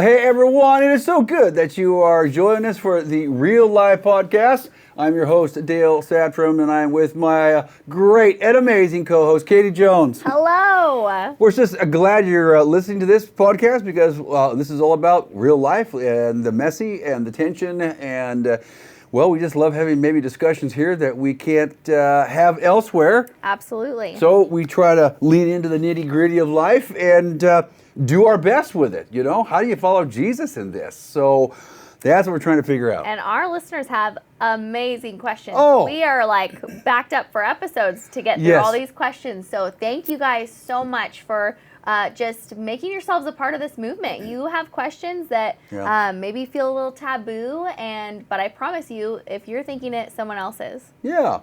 Well, hey everyone, it is so good that you are joining us for the Real Life Podcast. I'm your host, Dale Satrum, and I'm with my great and amazing co-host, Katie Jones. Hello. We're just glad you're listening to this podcast because this is all about real life and the messy and the tension and we just love having maybe discussions here that we can't have elsewhere. Absolutely. So we try to lean into the nitty-gritty of life and do our best with it. You know, how do you follow Jesus in this? So that's what we're trying to figure out. And our listeners have amazing questions. Oh. We are like backed up for episodes to get through all these questions. So thank you guys so much for just making yourselves a part of this movement. You have questions that maybe feel a little taboo, but I promise you, if you're thinking it, someone else is. Yeah.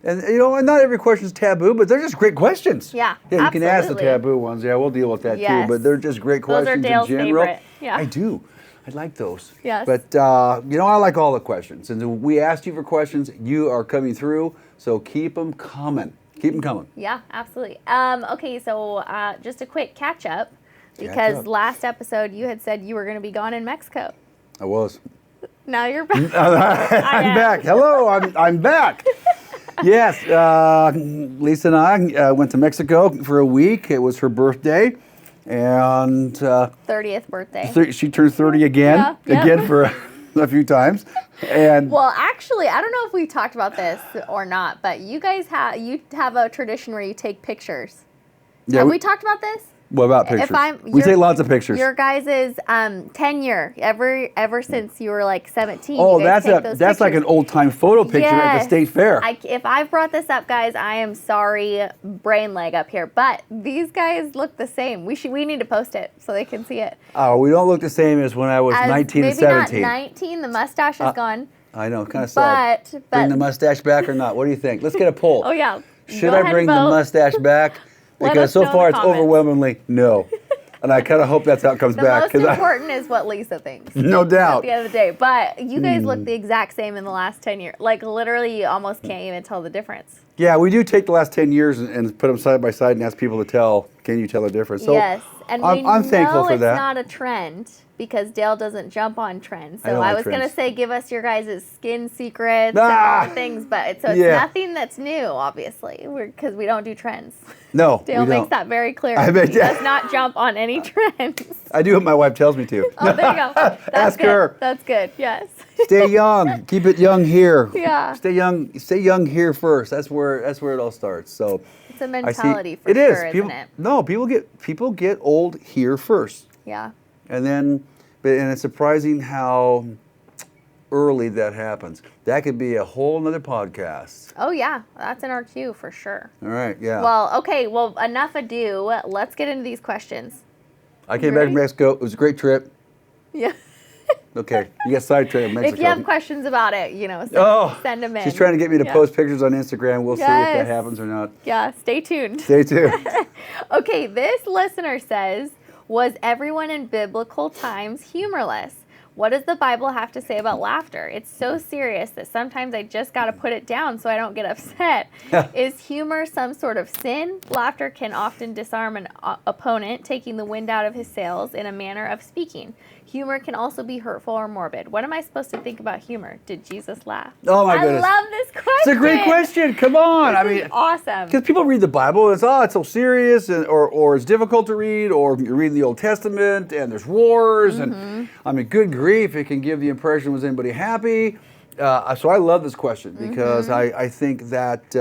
And and not every question is taboo, but they're just great questions. Yeah, you can ask the taboo ones. Yeah, we'll deal with that too. But they're just great questions those are Dale's in general. Favorite. Yeah. I do. I like those. Yes. But I like all the questions. And we asked you for questions. You are coming through. So keep them coming. Keep them coming. Yeah, absolutely. Okay, so just a quick catch up because last episode you had said you were going to be gone in Mexico. I was. Now you're back. I'm back. Hello, I'm back. Yes, Lisa and I went to Mexico for a week. It was her birthday, and 30th birthday. She turned 30 again, for a few times. And well, actually, I don't know if we talked about this or not, but you guys have a tradition where you take pictures. Yeah, have we talked about this? What about pictures? We take lots of pictures. Your guys' tenure, ever since you were like 17. Oh, that's like an old time photo picture at the state fair. If I've brought this up, guys, I am sorry, brain lag up here. But these guys look the same. We need to post it so they can see it. Oh, we don't look the same as when I was 19 and 17. Maybe not 19. The mustache is gone. I know, kind of sad. But bring the mustache back or not? What do you think? Let's get a poll. Oh yeah. Should I bring the mustache back? Because so far it's overwhelmingly no. And I kind of hope that's how it comes back. The most important is what Lisa thinks. No doubt. At the end of the day. But you guys look the exact same in the last 10 years. Like literally you almost can't even tell the difference. Yeah, we do take the last 10 years and put them side by side and ask people to tell, can you tell the difference? So yes. And I'm thankful for that. It's not a trend because Dale doesn't jump on trends. So I was going to say give us your guys' skin secrets and all the things. But it's nothing that's new, obviously, because we don't do trends. No, Dale makes that very clear. He does not jump on any trends. I do what my wife tells me to. Oh, there you go. That's Ask good. her. That's good, yes. Stay young. Keep it young here. Yeah. Stay young here first. That's where it all starts. So it's a mentality for sure, isn't it? No, people get old here first. Yeah. And it's surprising how early that happens. That could be a whole nother podcast. Oh yeah, that's in our queue for sure. All right, yeah. Well, okay, enough ado. Let's get into these questions. I came back from Mexico. It was a great trip. Yeah. Okay, you got sidetracked in Mexico. If you have questions about it, send them in. She's trying to get me to post pictures on Instagram. We'll see if that happens or not. Yeah, stay tuned. Stay tuned. Okay, this listener says, was everyone in biblical times humorless? What does the Bible have to say about laughter? It's so serious that sometimes I just got to put it down so I don't get upset. Is humor some sort of sin? Laughter can often disarm an opponent, taking the wind out of his sails in a manner of speaking. Humor can also be hurtful or morbid. What am I supposed to think about humor? Did Jesus laugh? Oh my goodness. I love this question. It's a great question. Come on. This is awesome. Because people read the Bible and it's so serious or it's difficult to read, or you're reading the Old Testament and there's wars and good grief, it can give the impression, was anybody happy? So I love this question because I think that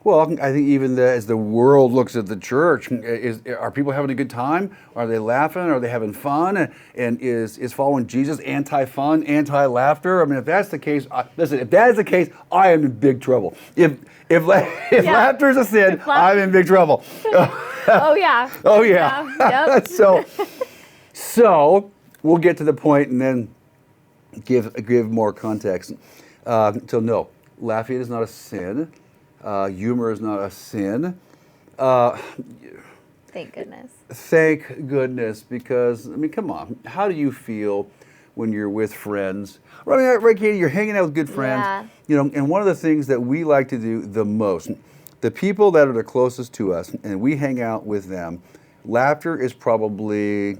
I think even as the world looks at the church, are people having a good time? Are they laughing? Are they having fun? And is following Jesus anti-fun, anti-laughter? I mean, if that's the case, if that is the case, I am in big trouble. If laughter is a sin, I'm in big trouble. Oh yeah. Oh yeah. Yep. So we'll get to the point and then give more context. So no, laughing is not a sin. Humor is not a sin. Thank goodness. Thank goodness, because, come on. How do you feel when you're with friends? Right, Katie, you're hanging out with good friends. Yeah. And one of the things that we like to do the most, the people that are the closest to us, and we hang out with them, laughter is probably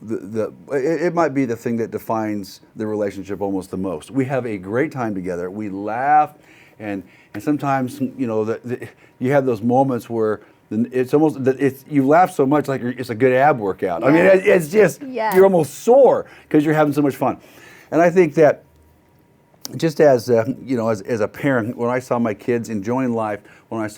it might be the thing that defines the relationship almost the most. We have a great time together. We laugh, and sometimes you have those moments where it's almost you laugh so much like it's a good ab workout. I mean, it's just you're almost sore because you're having so much fun. And I think that just as as a parent, when I saw my kids enjoying life, when I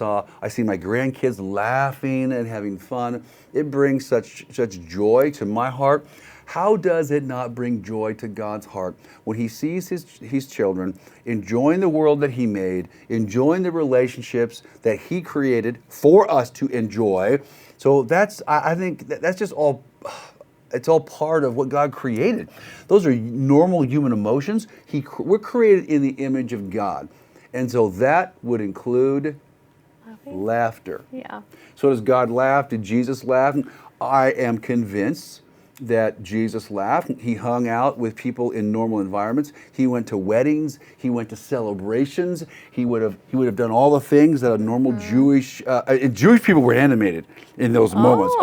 see my grandkids laughing and having fun, it brings such joy to my heart. How does it not bring joy to God's heart when He sees His children enjoying the world that He made, enjoying the relationships that He created for us to enjoy? So I think that's just all. It's all part of what God created. Those are normal human emotions. We're created in the image of God. And so that would include laughter. Yeah. So does God laugh? Did Jesus laugh? I am convinced that Jesus laughed. He hung out with people in normal environments. He went to weddings. He went to celebrations. He would have done all the things that a normal Jewish people were animated in those moments.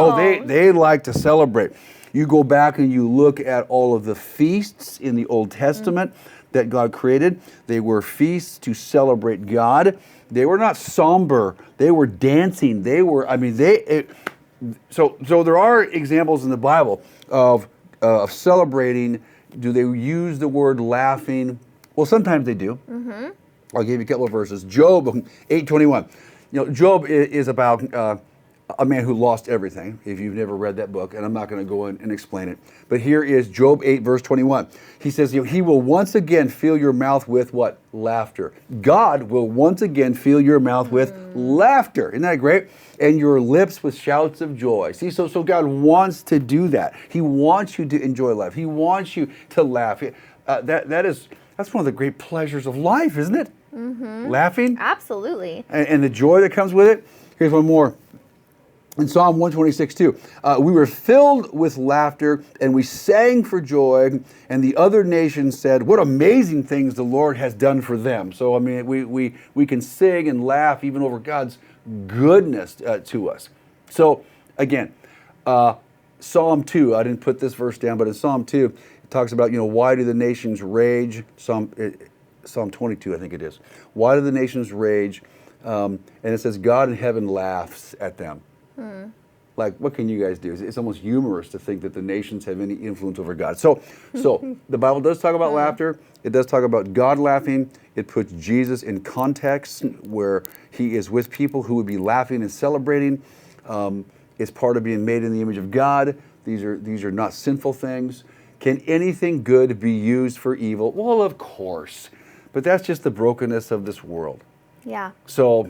They like to celebrate. You go back and you look at all of the feasts in the Old Testament that God created. They were feasts to celebrate God. They were not somber. They were dancing. So there are examples in the Bible of celebrating. Do they use the word laughing? Well, sometimes they do. Mm-hmm. I'll give you a couple of verses. Job 8:21. Job is about a man who lost everything, if you've never read that book, and I'm not going to go in and explain it. But here is Job 8, verse 21. He says, He will once again fill your mouth with what? Laughter. God will once again fill your mouth with laughter. Isn't that great? And your lips with shouts of joy. See, so God wants to do that. He wants you to enjoy life. He wants you to laugh. That's one of the great pleasures of life, isn't it? Mm-hmm. Laughing. Absolutely. And the joy that comes with it. Here's one more. In Psalm 126, too, we were filled with laughter and we sang for joy, and the other nations said, what amazing things the Lord has done for them. So, I mean, we can sing and laugh even over God's goodness to us. So, again, Psalm 2, I didn't put this verse down, but in Psalm 2, it talks about, why do the nations rage? Psalm 22, I think it is. Why do the nations rage? And it says, God in heaven laughs at them. Like, what can you guys do? It's almost humorous to think that the nations have any influence over God. So the Bible does talk about laughter. It does talk about God laughing. It puts Jesus in context where He is with people who would be laughing and celebrating. It's part of being made in the image of God. These are not sinful things. Can anything good be used for evil? Well, of course. But that's just the brokenness of this world. Yeah. So,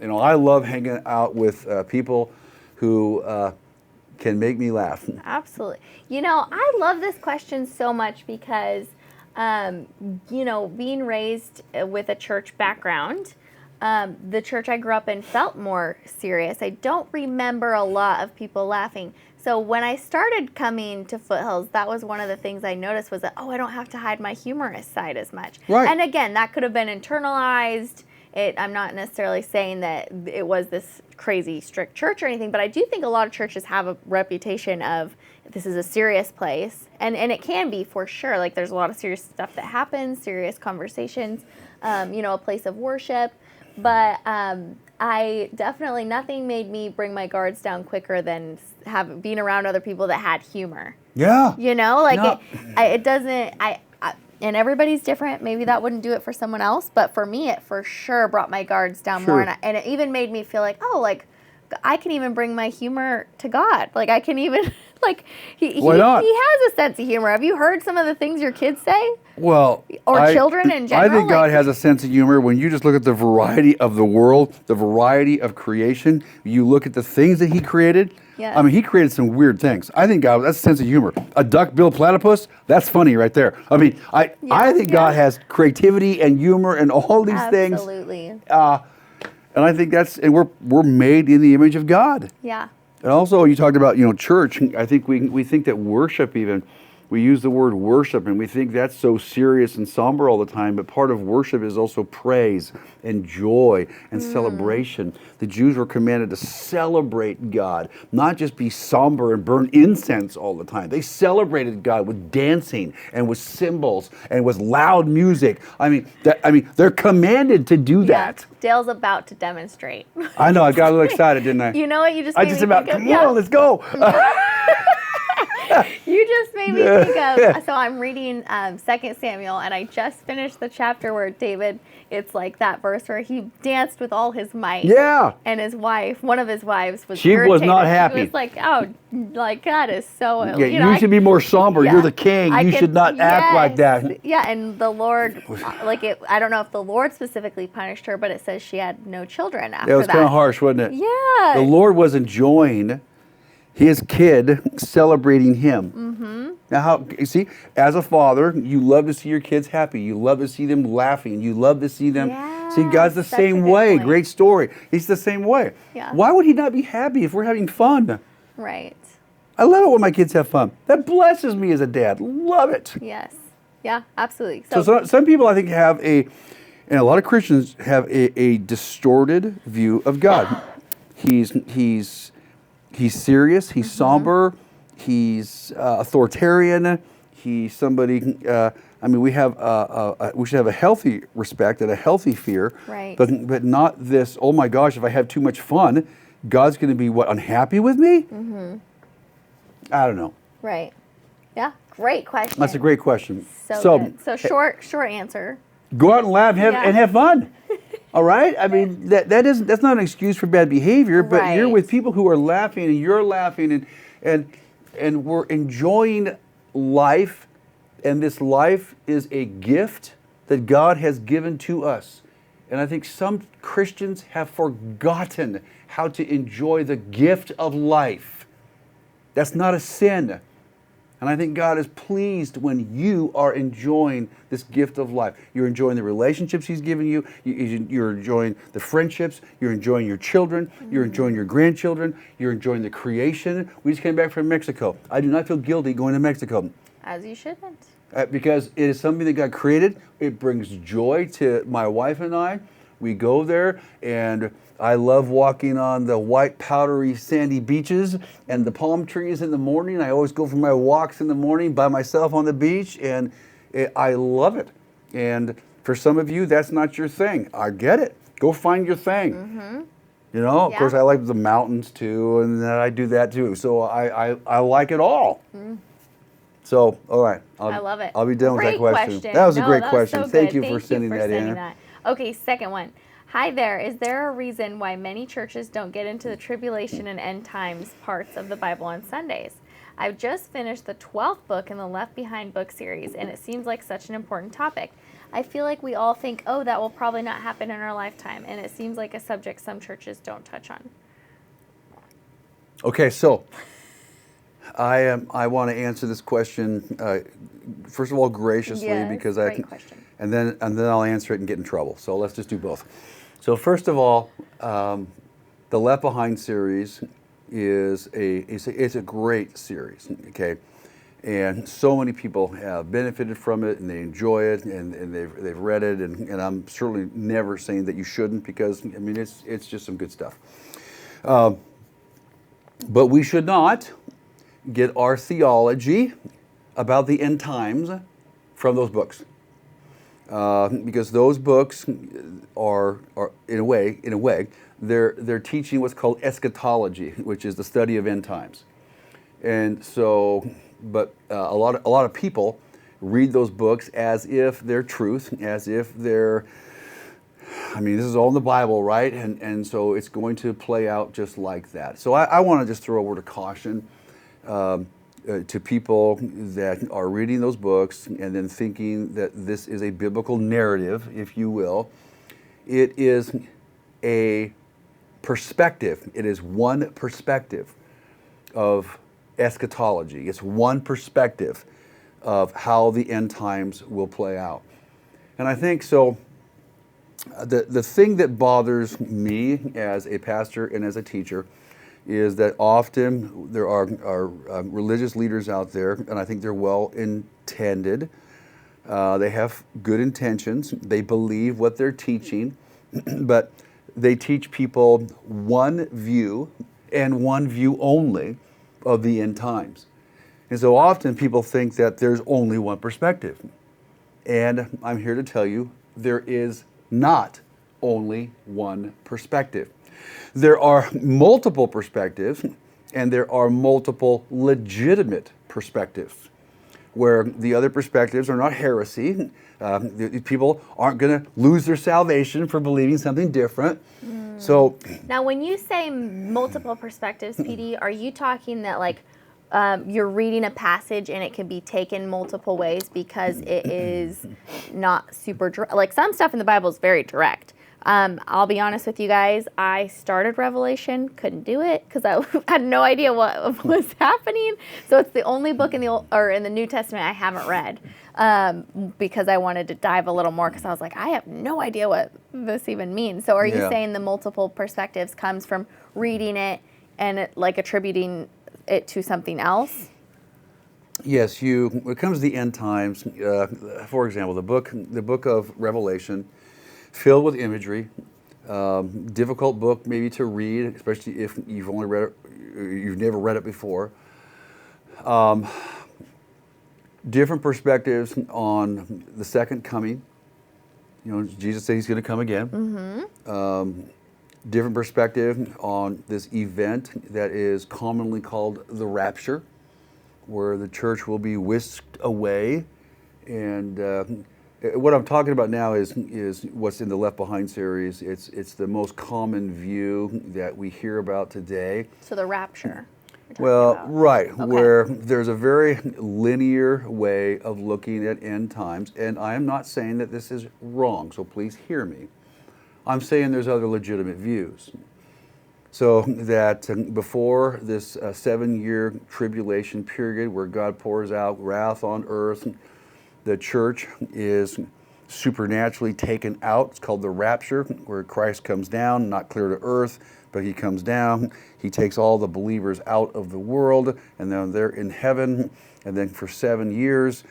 I love hanging out with people who can make me laugh. Absolutely. I love this question so much because, being raised with a church background, the church I grew up in felt more serious. I don't remember a lot of people laughing. So when I started coming to Foothills, that was one of the things I noticed was that, I don't have to hide my humorous side as much. Right. And again, that could have been internalized. I'm not necessarily saying that it was this crazy strict church or anything, but I do think a lot of churches have a reputation of this is a serious place, and it can be for sure. Like there's a lot of serious stuff that happens, serious conversations, a place of worship. But I definitely, nothing made me bring my guards down quicker than being around other people that had humor. Yeah. It doesn't. And everybody's different. Maybe that wouldn't do it for someone else, but for me, it for sure brought my guards down more, and it even made me feel like, I can even bring my humor to God. Like I can even he has a sense of humor. Have you heard some of the things your kids say? Well, children in general. I think God has a sense of humor when you just look at the variety of the world, the variety of creation. You look at the things that He created. Yes. I mean, He created some weird things. I think God, that's a sense of humor. A duck-billed platypus, that's funny right there. I mean, I think God has creativity and humor and all these things. Absolutely. And I think and we're made in the image of God. Yeah. And also, you talked about church. I think we think that worship even we use the word worship, and we think that's so serious and somber all the time, but part of worship is also praise and joy and celebration. The Jews were commanded to celebrate God, not just be somber and burn incense all the time. They celebrated God with dancing and with cymbals and with loud music. I mean, they're commanded to do that. Dale's about to demonstrate. I know, I got a little excited, didn't I? You know what? You just I made just me about, think of, come on, let's go. You just made me think of, so I'm reading 2 Samuel, and I just finished the chapter where David, it's like that verse where he danced with all his might. Yeah. And his wife, one of his wives, was She was irritated. not happy. She was like, oh, like, God is so... Yeah, you should be more somber. Yeah. You're the king. You should not act like that. Yeah, and the Lord, I don't know if the Lord specifically punished her, but it says she had no children after that. It was kind of harsh, wasn't it? Yeah. The Lord was enjoying his kid celebrating him. Mm-hmm. Now, you see, as a father, you love to see your kids happy. You love to see them laughing. You love to see them. Yeah, See, God's the same way. Point. Great story. He's the same way. Yeah. Why would he not be happy if we're having fun? Right. I love it when my kids have fun. That blesses me as a dad. Love it. Yes. Yeah, absolutely. So some people, I think, and a lot of Christians have a distorted view of God. He's serious. He's somber. He's authoritarian. He's somebody. We should have a healthy respect and a healthy fear. Right. But not this. Oh my gosh! If I have too much fun, God's going to be unhappy with me? Mm-hmm. I don't know. Right. Yeah. Great question. That's a great question. So good. So short answer. Go out and laugh and have fun. All right? I mean, that's not an excuse for bad behavior, but right. You're with people who are laughing and you're laughing and we're enjoying life, and this life is a gift that God has given to us. And I think some Christians have forgotten how to enjoy the gift of life. That's not a sin. And I think God is pleased when you are enjoying this gift of life. You're enjoying the relationships He's given you. You're enjoying the friendships. You're enjoying your children. Mm-hmm. You're enjoying your grandchildren. You're enjoying the creation. We just came back from Mexico. I do not feel guilty going to Mexico. As you shouldn't. Because it is something that God created. It brings joy to my wife and I. We go there, and I love walking on the white, powdery, sandy beaches and the palm trees in the morning. I always go for my walks in the morning by myself on the beach, and I love it. And for some of you, that's not your thing. I get it. Go find your thing. Mm-hmm. You know, of course, I like the mountains too, and I do that too. So I like it all. Mm. So, all right. I love it. I'll be done with that question. That was a great question. So Thank you for sending that in. Okay, second one. Hi there. Is there a reason why many churches don't get into the tribulation and end times parts of the Bible on Sundays? I've just finished the 12th book in the Left Behind book series, and it seems like such an important topic. I feel like we all think, oh, that will probably not happen in our lifetime, and it seems like a subject some churches don't touch on. Okay, so I want to answer this question first of all graciously, because great question. and then I'll answer it and get in trouble. So let's just do both. So first of all, the Left Behind series is a great series. Okay, and so many people have benefited from it, and they enjoy it, and they've read it, and I'm certainly never saying that you shouldn't, because I mean it's just some good stuff. But we should not get our theology about the end times from those books, because those books are in a way they're teaching what's called eschatology, which is the study of end times. And so, but a lot of people read those books as if they're truth, as if they're, I mean, this is all in the Bible, right? And so it's going to play out just like that. So I want to just throw a word of caution to people that are reading those books and then thinking that this is a biblical narrative, if you will. It is a perspective. It is one perspective of eschatology. It's one perspective of how the end times will play out. And I think so. The thing that bothers me as a pastor and as a teacher is that often there are religious leaders out there, and I think they're well intended. They have good intentions. They believe what they're teaching, but they teach people one view and one view only of the end times. And so often people think that there's only one perspective. And I'm here to tell you there is not only one perspective. There are multiple perspectives, and there are multiple legitimate perspectives, where the other perspectives are not heresy. People aren't going to lose their salvation for believing something different. So now, when you say multiple perspectives, PD, are you talking that like you're reading a passage and it can be taken multiple ways because it is not super like some stuff in the Bible is very direct. I'll be honest with you guys. I started Revelation, couldn't do it because I had no idea what was happening. So it's the only book in the New Testament I haven't read because I wanted to dive a little more because I was like, I have no idea what this even means. So are you saying the multiple perspectives comes from reading it and like attributing it to something else? Yes, when it comes to the end times, for example, the book of Revelation, filled with imagery, difficult book maybe to read, especially if you've only read it, you've never read it before. Different perspectives on the second coming. You know, Jesus said he's going to come again. Different perspective on this event that is commonly called the rapture, where the church will be whisked away. And what I'm talking about now is what's in the Left Behind series. It's the most common view that we hear about today. So the rapture. Well, right, okay. Where there's a very linear way of looking at end times, and I am not saying that this is wrong, so please hear me. I'm saying there's other legitimate views. So that before this 7-year tribulation period where God pours out wrath on earth, the church is supernaturally taken out. It's called the rapture, where Christ comes down, not clear to earth, but he comes down. He takes all the believers out of the world, and then they're in heaven. And then for 7 years,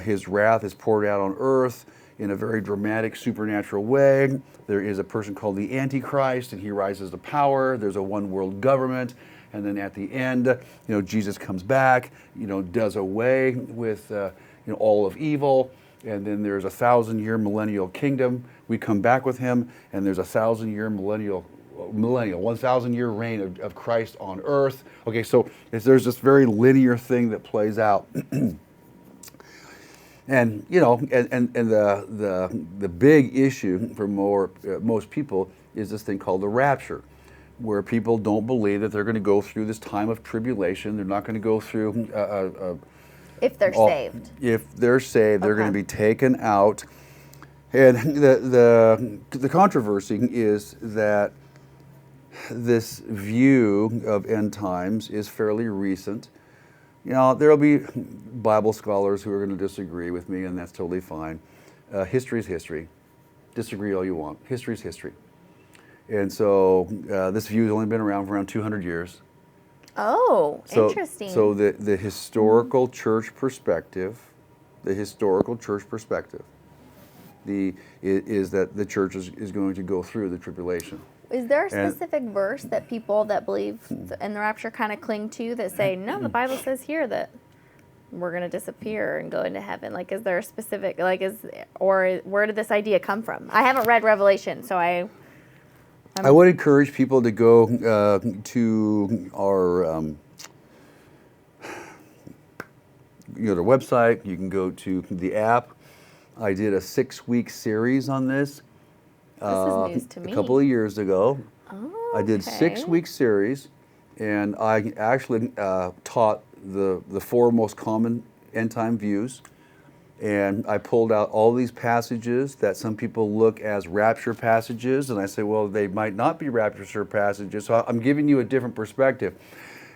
his wrath is poured out on earth in a very dramatic, supernatural way. There is a person called the Antichrist, and he rises to power. There's a one-world government. And then at the end, Jesus comes back, does away with all of evil, and then there's a 1,000-year millennial kingdom. We come back with him, and there's a 1,000-year 1,000-year reign of Christ on earth. Okay, so there's this very linear thing that plays out. And the big issue for most people is this thing called the rapture, where people don't believe that they're going to go through this time of tribulation. They're not going to go through if they're saved. If they're saved, they're going to be taken out. And the controversy is that this view of end times is fairly recent. There'll be Bible scholars who are going to disagree with me, and that's totally fine. History is history. Disagree all you want. History is history. And so this view has only been around for around 200 years. Oh, interesting. So the historical church perspective, is that the church is going to go through the tribulation. Is there a specific verse that people that believe in the rapture kind of cling to that say, no, the Bible says here that we're going to disappear and go into heaven? Like, is there a specific, or where did this idea come from? I haven't read Revelation, so I would encourage people to go to our their website. You can go to the app. I did a 6-week series on this. This is news to me. A couple of years ago. Oh, I did 6-week series, and I actually taught the 4 most common end time views. And I pulled out all these passages that some people look as rapture passages, and I say, well, they might not be rapture passages. So I'm giving you a different perspective.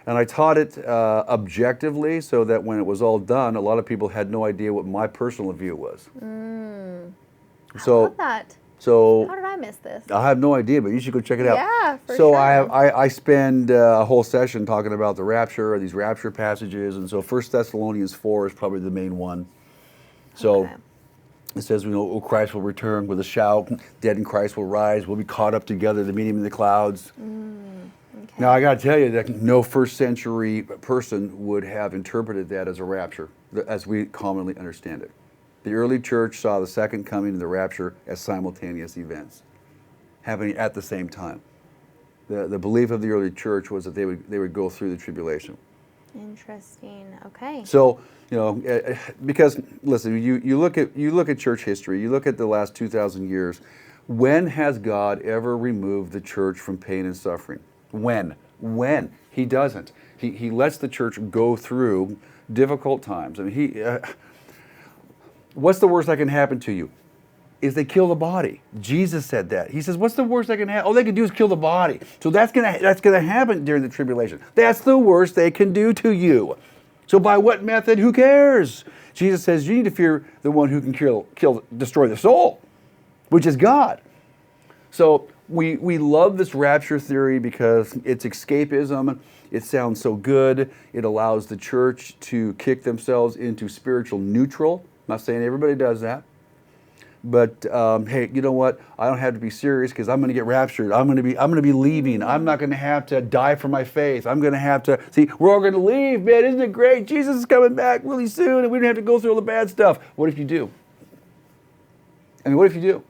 And I taught it objectively, so that when it was all done, a lot of people had no idea what my personal view was. I love that. So How did I miss this? I have no idea, but you should go check it out. Yeah, for so sure. I spend a whole session talking about the rapture, these rapture passages, and so 1 Thessalonians 4 is probably the main one. So Okay. it says, oh, Christ will return with a shout, dead in Christ will rise, we'll be caught up together to meet him in the clouds. Okay. Now I got to tell you that no first century person would have interpreted that as a rapture, as we commonly understand it. The early church saw the second coming and the rapture as simultaneous events happening at the same time. The belief of the early church was that they would go through the tribulation. Interesting. Okay. So, because listen, you look at church history, you look at the last 2,000 years. When has God ever removed the church from pain and suffering? When? He doesn't. He lets the church go through difficult times. I mean, what's the worst that can happen to you? Is they kill the body. Jesus said that. He says, what's the worst that can happen? All they can do is kill the body. So that's gonna happen during the tribulation. That's the worst they can do to you. So by what method? Who cares? Jesus says you need to fear the one who can destroy the soul, which is God. So we love this rapture theory because it's escapism. It sounds so good. It allows the church to kick themselves into spiritual neutral. I'm not saying everybody does that. But hey, you know what? I don't have to be serious because I'm going to get raptured. I'm going to be leaving. I'm not going to have to die for my faith. I'm going to have to see. We're all going to leave, man. Isn't it great? Jesus is coming back really soon, and we don't have to go through all the bad stuff. What if you do? I mean, what if you do?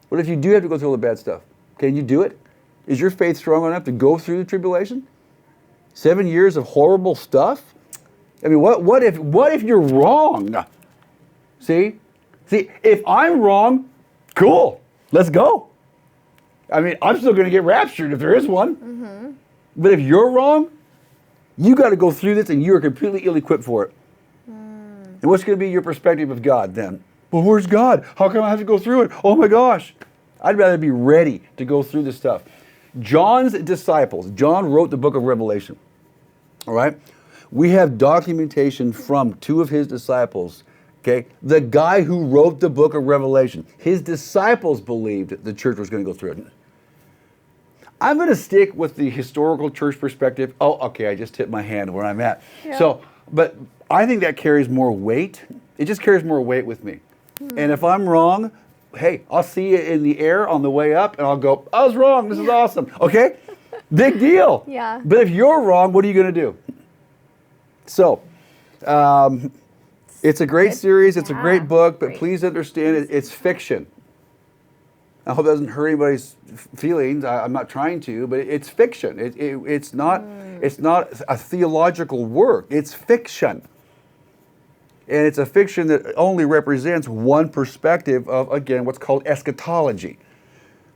What if you do have to go through all the bad stuff? Can you do it? Is your faith strong enough to go through the tribulation? 7 years of horrible stuff. I mean, what if you're wrong? See, if I'm wrong, cool, let's go. I mean, I'm still going to get raptured if there is one. Mm-hmm. But if you're wrong, you got to go through this and you are completely ill-equipped for it. And what's going to be your perspective of God then? Well, where's God? How come I have to go through it? Oh my gosh. I'd rather be ready to go through this stuff. John's disciples, John wrote the book of Revelation. All right? We have documentation from two of his disciples. Okay, the guy who wrote the book of Revelation, his disciples believed the church was going to go through it. I'm going to stick with the historical church perspective. Oh, okay, I just tipped my hand where I'm at. Yeah. So, but I think that carries more weight. It just carries more weight with me. And if I'm wrong, hey, I'll see you in the air on the way up and I'll go, I was wrong, this is awesome. Okay? Big deal. Yeah. But if you're wrong, what are you going to do? So, it's a great series. It's a great book, but please understand it's fiction. I hope it doesn't hurt anybody's feelings. I'm not trying to, but it's fiction. It's not a theological work. It's fiction. And it's a fiction that only represents one perspective of, again, what's called eschatology,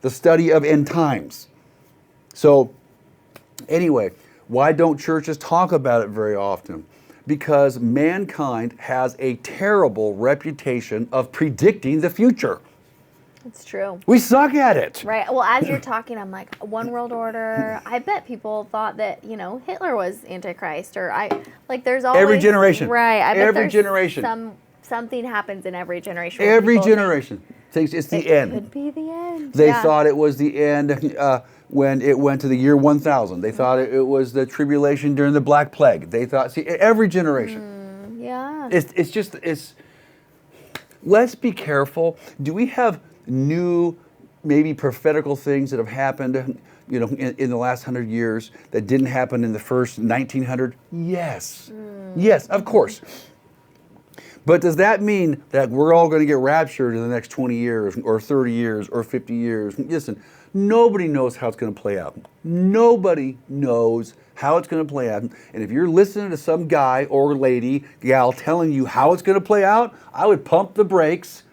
the study of end times. So anyway, why don't churches talk about it very often? Because mankind has a terrible reputation of predicting the future. It's true. We suck at it. Right. Well, as you're talking, I'm like, one world order. I bet people thought that, Hitler was Antichrist, or there's always every generation. Right. I bet every generation. Something happens in every generation. Every generation thinks it's the end. It could be the end. They thought it was the end when it went to the year 1000. They thought it was the tribulation during the Black Plague. They thought, every generation. Yeah. It's let's be careful. Do we have new, maybe prophetical things that have happened, in the last 100 years that didn't happen in the first 1900? Yes. Yes, of course. But does that mean that we're all going to get raptured in the next 20 years or 30 years or 50 years? Listen, nobody knows how it's going to play out. Nobody knows how it's going to play out. And if you're listening to some guy or lady, gal, telling you how it's going to play out, I would pump the brakes,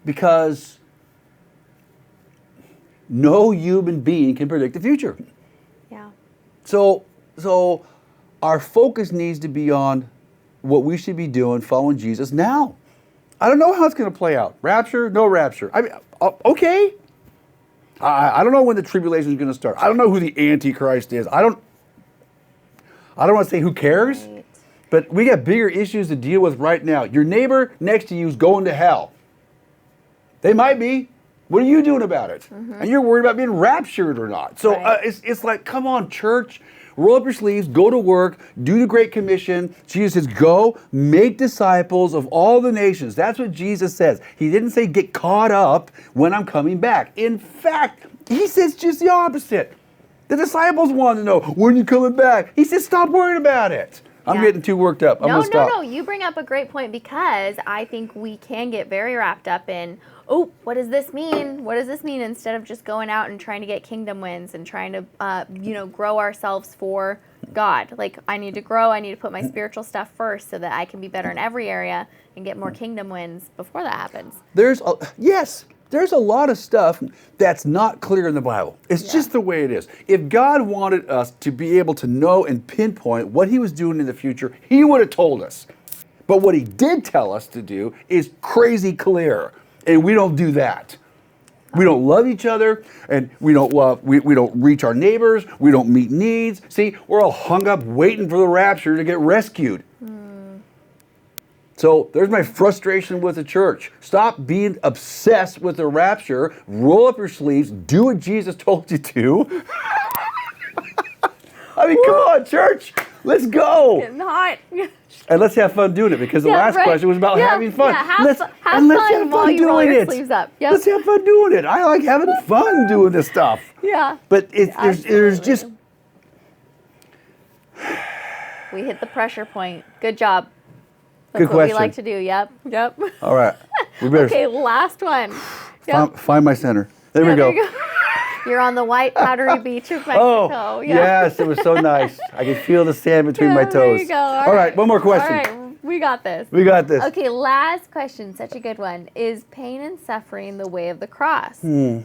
because no human being can predict the future. Yeah. So our focus needs to be on what we should be doing, following Jesus now. I don't know how it's going to play out. Rapture, no rapture. I mean, okay. I don't know when the tribulation is going to start. I don't know who the Antichrist is. I don't want to say who cares, right. But we got bigger issues to deal with right now. Your neighbor next to you is going to hell. They might be. What are you doing about it? And you're worried about being raptured or not. So Right. it's like, come on, church, roll up your sleeves, go to work, do the Great Commission. Jesus says, go make disciples of all the nations. That's what Jesus says. He didn't say get caught up when I'm coming back. In fact, he says just the opposite. The disciples wanted to know, when are you coming back? He says, stop worrying about it. I'm Yeah. getting too worked up. I'm No, going to stop. no, no. You bring up a great point because I think we can get very wrapped up in, oh, what does this mean? What does this mean? Instead of just going out and trying to get kingdom wins and trying to, grow ourselves for God. Like, I need to grow. I need to put my spiritual stuff first so that I can be better in every area and get more kingdom wins before that happens. There's a lot of stuff that's not clear in the Bible. It's just the way it is. If God wanted us to be able to know and pinpoint what he was doing in the future, he would have told us. But what he did tell us to do is crazy clear. And we don't do that. We don't love each other, and we don't reach our neighbors, we don't meet needs. See, we're all hung up waiting for the rapture to get rescued. So there's my frustration with the church. Stop being obsessed with the rapture. Roll up your sleeves. Do what Jesus told you to. I mean, come on, church. Let's go. Getting hot. And let's have fun doing it, because the Yeah, last right. question was about Yeah, having fun. yeah, have let's fun have while fun you roll doing your it. sleeves up. Yep. Let's have fun doing it. I like having fun doing this stuff. Yeah. But there's just... We hit the pressure point. Good job. That's Good what question. we like to do. Yep. Yep. All right. We better Okay, last one. Yep. find my center. There we Yeah, go. there you go. You're on the white powdery beach of Mexico. Oh, Yeah. yes, it was so nice. I could feel the sand between my Yeah, toes. there you go. All right, one more question. All right, we got this. We got this. Okay, last question, such a good one. Is pain and suffering the way of the cross?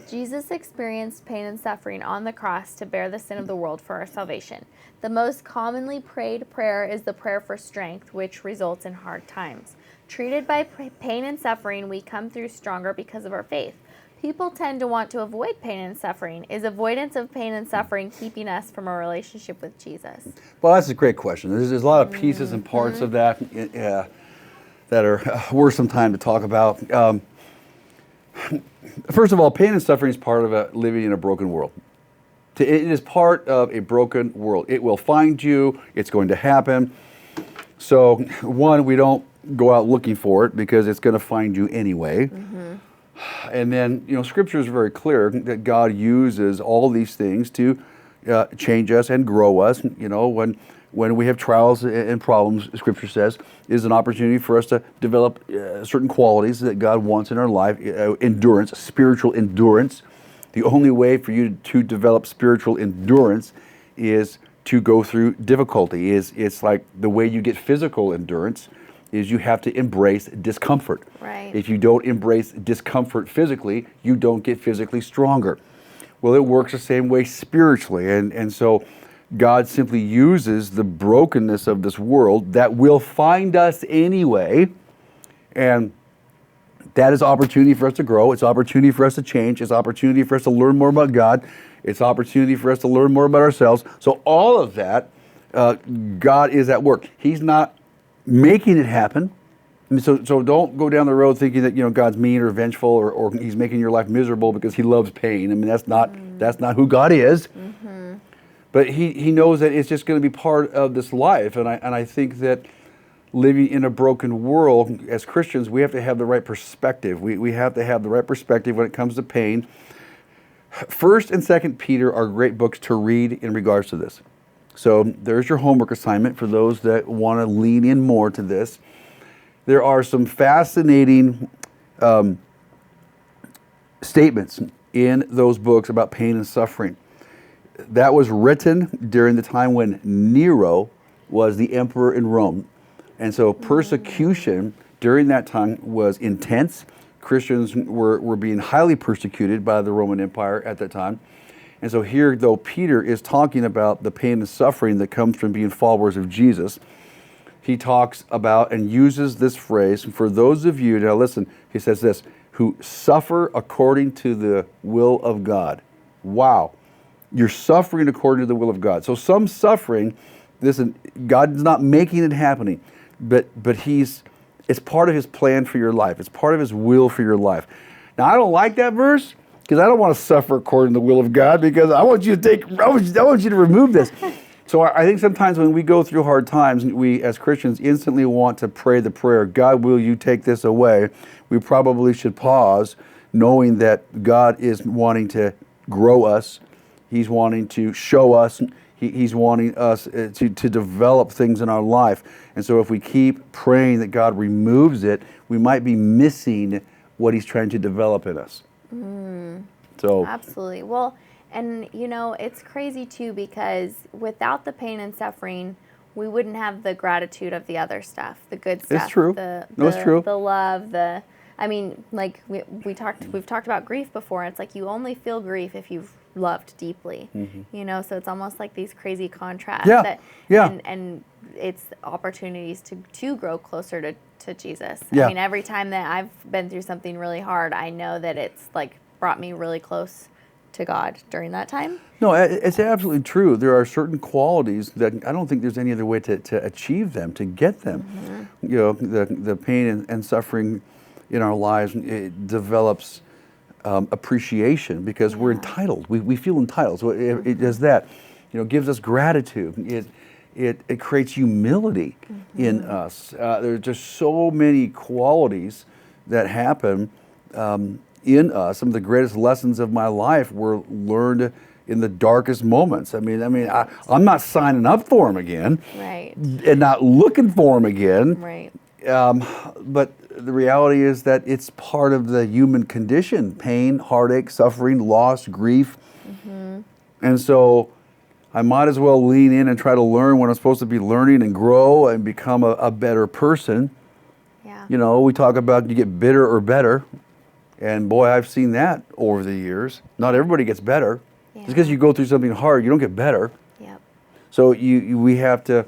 Jesus experienced pain and suffering on the cross to bear the sin of the world for our salvation. The most commonly prayed prayer is the prayer for strength, which results in hard times. Treated by pain and suffering, we come through stronger because of our faith. People tend to want to avoid pain and suffering. Is avoidance of pain and suffering keeping us from a relationship with Jesus? Well, that's a great question. There's a lot of pieces and parts of that that are worth some time to talk about. First of all, pain and suffering is part of living in a broken world. It is part of a broken world. It will find you. It's going to happen. So, one, we don't go out looking for it because it's going to find you anyway. And then, Scripture is very clear that God uses all these things to change us and grow us. When we have trials and problems, Scripture says, is an opportunity for us to develop certain qualities that God wants in our life. Endurance, spiritual endurance. The only way for you to develop spiritual endurance is to go through difficulty. It's like the way you get physical endurance is you have to embrace discomfort. Right. If you don't embrace discomfort physically, you don't get physically stronger. Well, it works the same way spiritually. And so God simply uses the brokenness of this world that will find us anyway. And that is opportunity for us to grow. It's opportunity for us to change. It's opportunity for us to learn more about God. It's opportunity for us to learn more about ourselves. So all of that, God is at work. He's not making it happen. So don't go down the road thinking that God's mean or vengeful or he's making your life miserable because he loves pain. I mean, that's not who God is. But he knows that it's just going to be part of this life. And I think that living in a broken world as Christians, we have to have the right perspective. We have to have the right perspective when it comes to pain. 1st and 2nd Peter are great books to read in regards to this. So there's your homework assignment for those that want to lean in more to this. There are some fascinating statements in those books about pain and suffering. That was written during the time when Nero was the emperor in Rome. And so persecution during that time was intense. Christians were being highly persecuted by the Roman Empire at that time. And so here, though, Peter is talking about the pain and suffering that comes from being followers of Jesus. He talks about and uses this phrase, for those of you, now listen, he says this, who suffer according to the will of God. Wow. You're suffering according to the will of God. So some suffering, listen, God's not making it happening, but it's part of his plan for your life. It's part of his will for your life. Now, I don't like that verse because I don't want to suffer according to the will of God, because I want you to remove this. So I think sometimes when we go through hard times, we as Christians instantly want to pray the prayer, God, will you take this away? We probably should pause, knowing that God is wanting to grow us. He's wanting to show us. He's wanting us to develop things in our life. And so if we keep praying that God removes it, we might be missing what he's trying to develop in us. So Absolutely. Well, and it's crazy too, because without the pain and suffering, we wouldn't have the gratitude of the other stuff, the good stuff. It's true. It's true. The love, like we've talked about grief before. It's like you only feel grief if you've loved deeply, so it's almost like these crazy contrasts. And it's opportunities to grow closer to Jesus. Yeah. I mean, every time that I've been through something really hard, I know that it's like brought me really close to God during that time. No, it's absolutely true. There are certain qualities that I don't think there's any other way to achieve them, to get them. The pain and suffering in our lives, it develops appreciation, because we're entitled. We feel entitled. So it does that. Gives us gratitude. It creates humility in us. There's just so many qualities that happen in us. Some of the greatest lessons of my life were learned in the darkest moments. I'm not signing up for them again, right? And not looking for them again, right? But the reality is that it's part of the human condition: pain, heartache, suffering, loss, grief. And so I might as well lean in and try to learn what I'm supposed to be learning and grow and become a better person. Yeah. We talk about you get bitter or better. And boy, I've seen that over the years. Not everybody gets better. Yeah. Just because you go through something hard, you don't get better. Yep. So we have to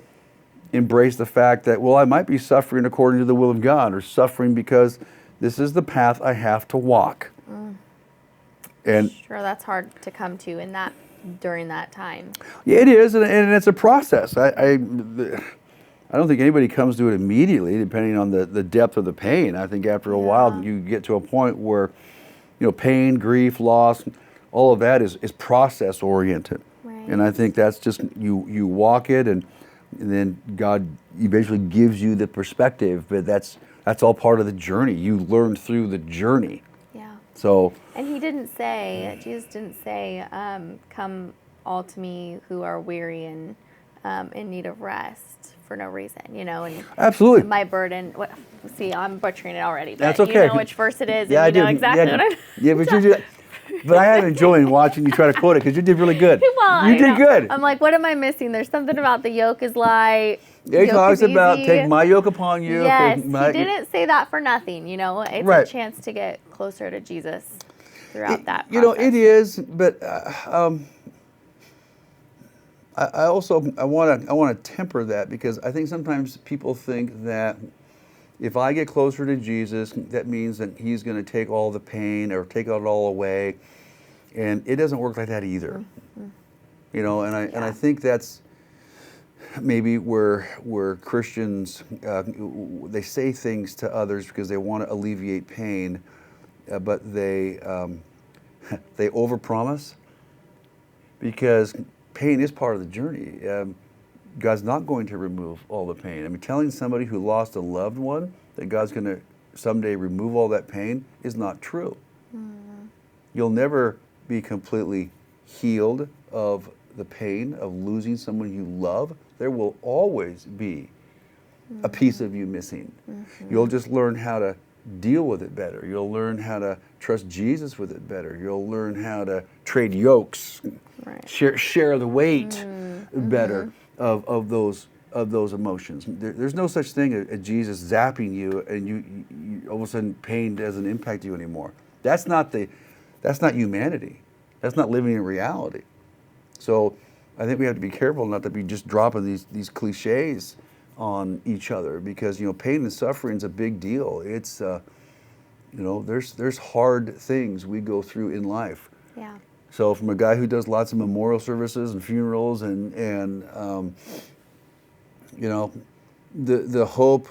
embrace the fact that, well, I might be suffering according to the will of God, or suffering because this is the path I have to walk. And sure, that's hard to come to during that time. Yeah, it is, and it's a process. I don't think anybody comes to it immediately, depending on the depth of the pain. I think after a while, you get to a point where, pain, grief, loss, all of that is process oriented. Right. And I think that's just, you walk it, and then God eventually gives you the perspective, but that's all part of the journey. You learn through the journey. Yeah. So. And Jesus didn't say, come all to me who are weary and in need of rest for no reason, and Absolutely. My burden. See, I'm butchering it already. But That's okay. You know which verse it is. Yeah, and you I know do. exactly what I'm. But I have enjoyed watching you try to quote it, because you did really good. Well, you did good. I'm like, what am I missing? There's something about the yoke is light. He talks about take my yoke upon you. Yes, he didn't say that for nothing. It's right. a chance to get closer to Jesus throughout that process. It is, but I want to temper that, because I think sometimes people think that if I get closer to Jesus, that means that he's going to take all the pain or take it all away, and it doesn't work like that either. And I think that's maybe where Christians they say things to others because they want to alleviate pain, but they overpromise, because pain is part of the journey. God's not going to remove all the pain. Telling somebody who lost a loved one that God's going to someday remove all that pain is not true. You'll never be completely healed of the pain of losing someone you love. There will always be a piece of you missing. You'll just learn how to deal with it better. You'll learn how to trust Jesus with it better. You'll learn how to trade yokes, right. share the weight better of those emotions. There's no such thing as Jesus zapping you and you all of a sudden pain doesn't impact you anymore. That's not humanity. That's not living in reality. So I think we have to be careful not to be just dropping these cliches on each other, because pain and suffering is a big deal. It's there's hard things we go through in life. Yeah. So from a guy who does lots of memorial services and funerals and the hope.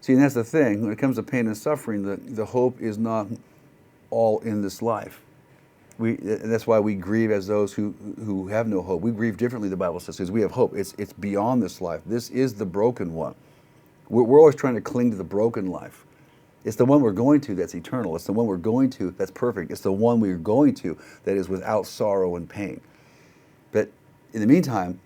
See, and that's the thing. When it comes to pain and suffering, the hope is not all in this life. And that's why we grieve as those who have no hope. We grieve differently, the Bible says, because we have hope. It's beyond this life. This is the broken one. We're always trying to cling to the broken life. It's the one we're going to that's eternal. It's the one we're going to that's perfect. It's the one we're going to that is without sorrow and pain. But in the meantime,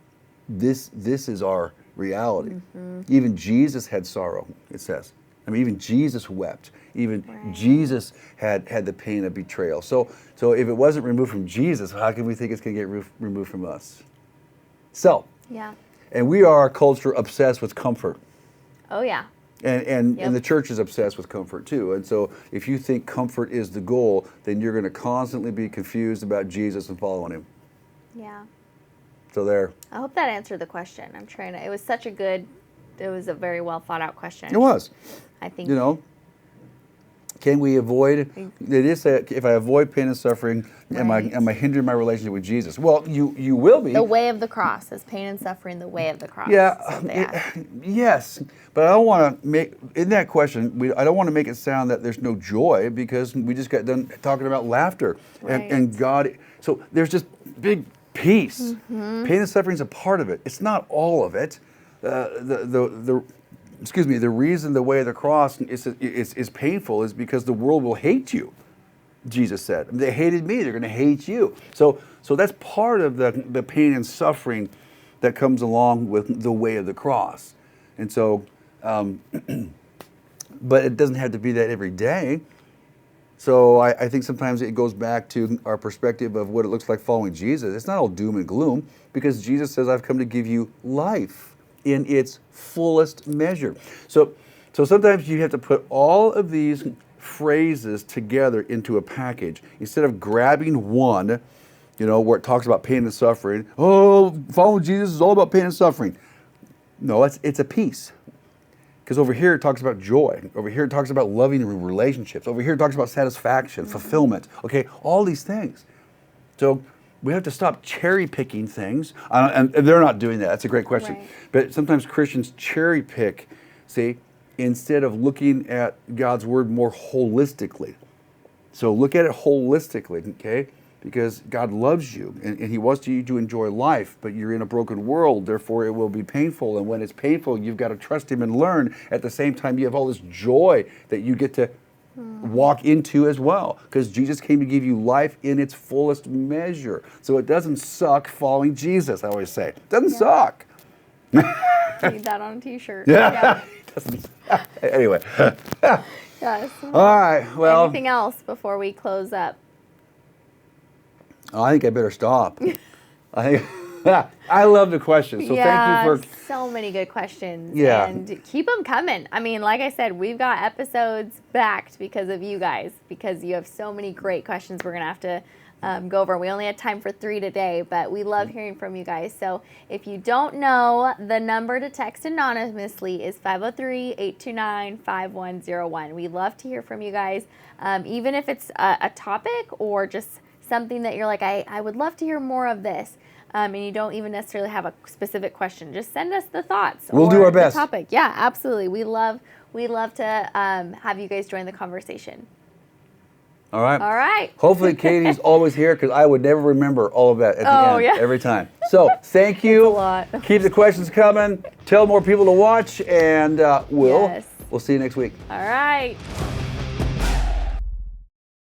this is our reality. Mm-hmm. Even Jesus had sorrow, it says. I mean, even Jesus wept. Even Jesus had the pain of betrayal. So if it wasn't removed from Jesus, how can we think it's going to get removed from us? So, and we are a culture obsessed with comfort. Oh, yeah. And the church is obsessed with comfort too. And so if you think comfort is the goal, then you're going to constantly be confused about Jesus and following him. Yeah. So there. I hope that answered the question. It was a very well thought out question. It was. I think. Can we avoid, if I avoid pain and suffering, am I hindering my relationship with Jesus? Well, you will be. The way of the cross is pain and suffering, the way of the cross. Yeah, yes. But I don't want to make, in that question, I don't want to make it sound that there's no joy, because we just got done talking about laughter. And God, so there's just big peace. Mm-hmm. Pain and suffering is a part of it. It's not all of it. The reason the way of the cross is painful is because the world will hate you, Jesus said. They hated me, they're going to hate you. So that's part of the pain and suffering that comes along with the way of the cross. And so, but it doesn't have to be that every day. So I think sometimes it goes back to our perspective of what it looks like following Jesus. It's not all doom and gloom, because Jesus says, I've come to give you life in its fullest measure. So sometimes you have to put all of these phrases together into a package. Instead of grabbing one, where it talks about pain and suffering, following Jesus is all about pain and suffering. No, it's a piece. Because over here it talks about joy. Over here it talks about loving relationships. Over here it talks about satisfaction, fulfillment. Okay, all these things. So we have to stop cherry picking things. And they're not doing that. That's a great question. Right. But sometimes Christians cherry pick, instead of looking at God's word more holistically. So look at it holistically, okay? Because God loves you and he wants you to enjoy life, but you're in a broken world, therefore it will be painful. And when it's painful, you've got to trust him and learn. At the same time, you have all this joy that you get to walk into as well, because Jesus came to give you life in its fullest measure. So it doesn't suck following Jesus, I always say. It doesn't suck. Need that on a t-shirt. Anyway. Yes. All right. Well. Anything else before we close up? I think I better stop. I love the questions. So thank you for so many good questions. Yeah. And keep them coming. I mean, like I said, we've got episodes backed because of you guys, because you have so many great questions we're going to have to go over. We only had time for 3 today, but we love hearing from you guys. So if you don't know, the number to text anonymously is 503-829-5101. We love to hear from you guys, even if it's a topic or just something that you're like, I would love to hear more of this. And you don't even necessarily have a specific question. Just send us the thoughts. We'll do our best. The topic. Yeah, absolutely. We love to have you guys join the conversation. All right. All right. Hopefully Katie's always here, because I would never remember all of that at the end every time. So thank you. That's a lot. Keep the questions coming. Tell more people to watch, and we'll see you next week. All right.